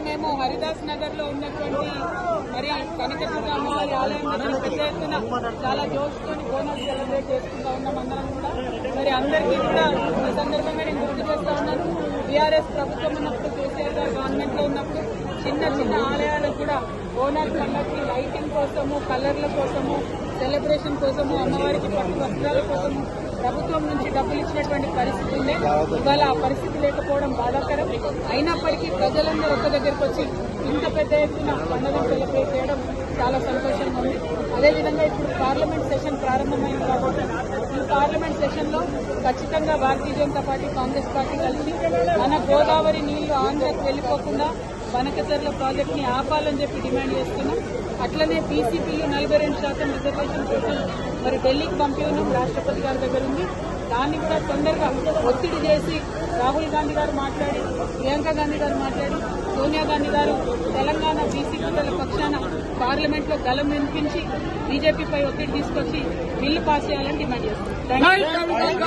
మేము హరిదాస్ నగర్ లో ఉన్నటువంటి మరి కనకదుర్గ అమ్మవారి ఆలయం దగ్గర పెద్ద ఎత్తున చాలా జోష్తోని బోనస్ సెలబ్రేట్ చేసుకుంటా ఉన్నాం అందరం కూడా. మరి అందరికీ కూడా ఈ సందర్భంగా నేను గుర్తు చేస్తా ఉన్నాను, టీఆర్ఎస్ ప్రభుత్వం ఉన్నప్పుడు, కేసీఆర్ గారు గవర్నమెంట్ లో ఉన్నప్పుడు చిన్న చిన్న ఆలయాలకు కూడా బోనస్ పండుగకి లైటింగ్ కోసము, కలర్ల కోసము, సెలబ్రేషన్ కోసము, అమ్మవారికి పట్టు వస్త్రాల కోసము ప్రభుత్వం నుంచి డబ్బులు ఇచ్చినటువంటి పరిస్థితి ఉండే. ఇవాళ ఆ పరిస్థితి లేకపోవడం బాధాకరం. అయినప్పటికీ ప్రజలందరూ ఒక్క దగ్గరకు వచ్చి ఇంత పెద్ద ఎత్తున పండుగను సెలబ్రేట్ చేయడం చాలా సంతోషంగా ఉంది. అదేవిధంగా ఇప్పుడు పార్లమెంట్ సెషన్ ప్రారంభమైంది కాబట్టి ఈ పార్లమెంట్ సెషన్ లో ఖచ్చితంగా భారతీయ జనతా పార్టీ, కాంగ్రెస్ పార్టీ కలిసి మన గోదావరి నీళ్లు ఆంధ్రకు వెళ్లిపోకుండా బనకచర్ల ప్రాజెక్ట్ ని ఆపాలని చెప్పి డిమాండ్ చేస్తున్నాం. అట్లనే పీసీపీలు 42% రిజర్వేషన్ కోసం మరి ఢిల్లీకి పంపి ఉన్నాం, రాష్ట్రపతి గారి దగ్గర ఉంది. దాన్ని కూడా తొందరగా ఒత్తిడి చేసి రాహుల్ గాంధీ గారు మాట్లాడి, ప్రియాంక గాంధీ గారు మాట్లాడి, సోనియా గాంధీ గారు తెలంగాణ బీసీపీల పక్షాన పార్లమెంట్ లో గలం వినిపించి బీజేపీపై ఒత్తిడి తీసుకొచ్చి బిల్లు పాస్ చేయాలని డిమాండ్ చేస్తున్నారు.